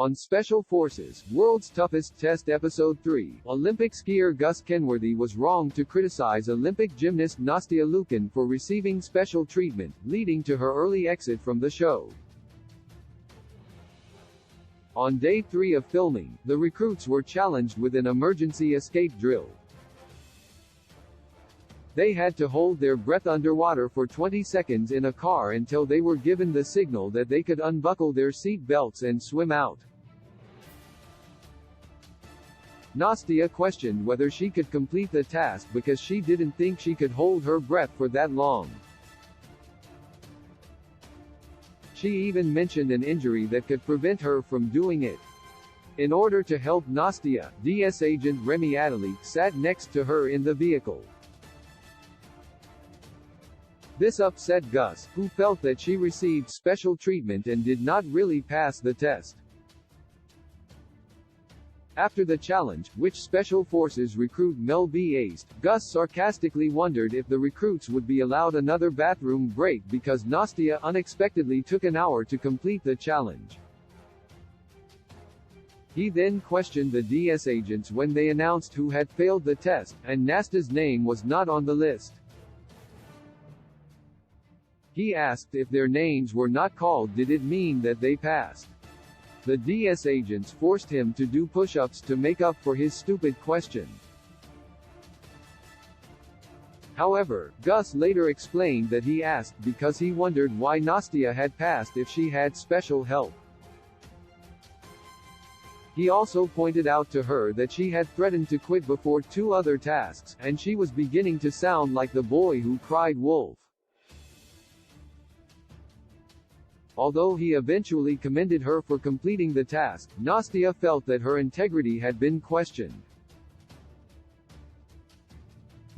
On Special Forces, World's Toughest Test Episode 3, Olympic skier Gus Kenworthy was wrong to criticize Olympic gymnast Nastia Liukin for receiving special treatment, leading to her early exit from the show. On day 3 of filming, the recruits were challenged with an emergency escape drill. They had to hold their breath underwater for 20 seconds in a car until they were given the signal that they could unbuckle their seat belts and swim out. Nastia questioned whether she could complete the task because she didn't think she could hold her breath for that long. She even mentioned an injury that could prevent her from doing it. In order to help Nastia, DS agent Remy Adeli sat next to her in the vehicle. This upset Gus, who felt that she received special treatment and did not really pass the test. After the challenge, which Special Forces recruit Mel B aced, Gus sarcastically wondered if the recruits would be allowed another bathroom break because Nastia unexpectedly took an hour to complete the challenge. He then questioned the DS agents when they announced who had failed the test, and Nastia's name was not on the list. He asked if their names were not called, did it mean that they passed? The DS agents forced him to do push-ups to make up for his stupid question. However, Gus later explained that he asked because he wondered why Nastia had passed if she had special help. He also pointed out to her that she had threatened to quit before 2 other tasks, and she was beginning to sound like the boy who cried wolf. Although he eventually commended her for completing the task, Nastia felt that her integrity had been questioned.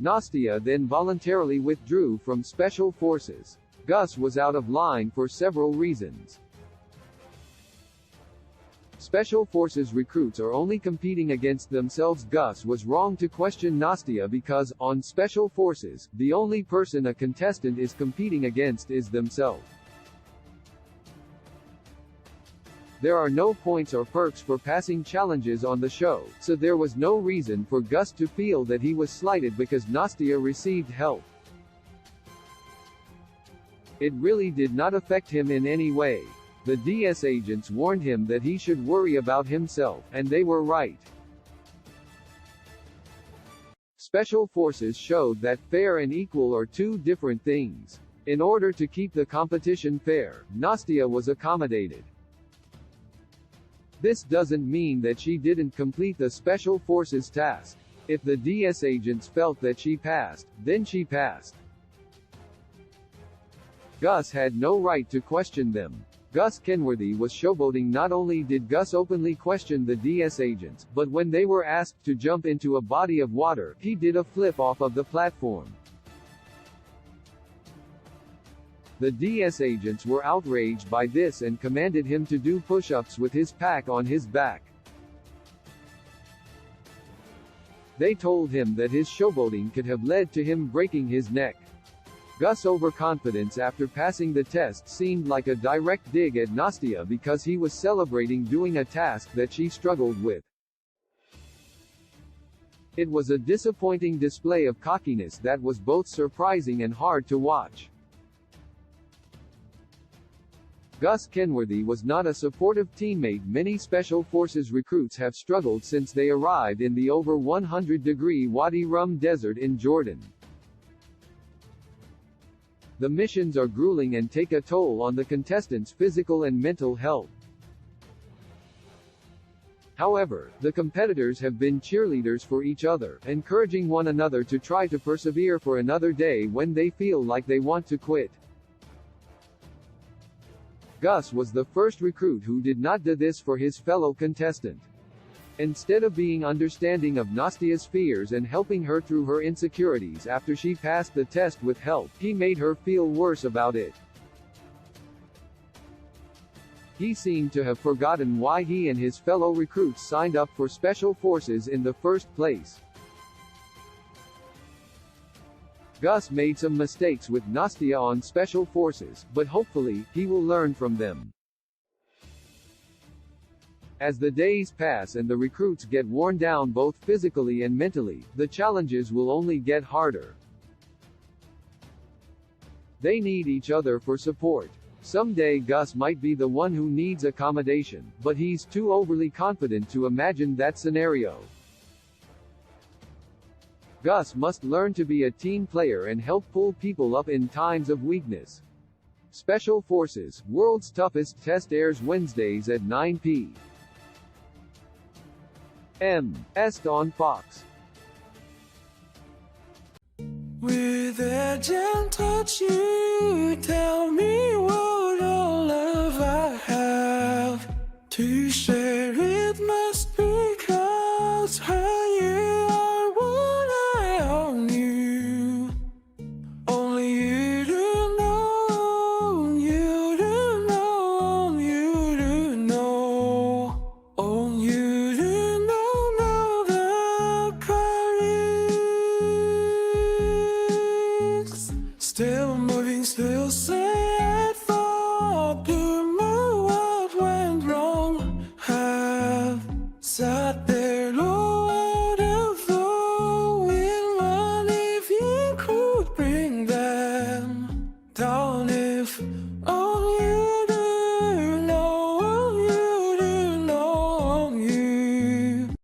Nastia then voluntarily withdrew from Special Forces. Gus was out of line for several reasons. Special Forces recruits are only competing against themselves. Gus was wrong to question Nastia because, on Special Forces, the only person a contestant is competing against is themselves. There are no points or perks for passing challenges on the show, so there was no reason for Gus to feel that he was slighted because Nastia received help. It really did not affect him in any way. The DS agents warned him that he should worry about himself, and they were right. Special Forces showed that fair and equal are two different things. In order to keep the competition fair, Nastia was accommodated. This doesn't mean that she didn't complete the Special Forces task. If the DS agents felt that she passed, then she passed. Gus had no right to question them. Gus Kenworthy was showboating. Not only did Gus openly question the DS agents, but when they were asked to jump into a body of water, he did a flip off of the platform. The DS agents were outraged by this and commanded him to do push-ups with his pack on his back. They told him that his showboating could have led to him breaking his neck. Gus' overconfidence after passing the test seemed like a direct dig at Nastia because he was celebrating doing a task that she struggled with. It was a disappointing display of cockiness that was both surprising and hard to watch. Gus Kenworthy was not a supportive teammate. Many Special Forces recruits have struggled since they arrived in the over 100-degree Wadi Rum desert in Jordan. The missions are grueling and take a toll on the contestants' physical and mental health. However, the competitors have been cheerleaders for each other, encouraging one another to try to persevere for another day when they feel like they want to quit. Gus was the first recruit who did not do this for his fellow contestant. Instead of being understanding of Nastia's fears and helping her through her insecurities after she passed the test with help, he made her feel worse about it. He seemed to have forgotten why he and his fellow recruits signed up for Special Forces in the first place. Gus made some mistakes with Nastia on Special Forces, but hopefully, he will learn from them. As the days pass and the recruits get worn down both physically and mentally, the challenges will only get harder. They need each other for support. Someday Gus might be the one who needs accommodation, but he's too overly confident to imagine that scenario. Gus must learn to be a team player and help pull people up in times of weakness. Special Forces, World's Toughest Test airs Wednesdays at 9 p.m. Est on Fox. With a gentle touch you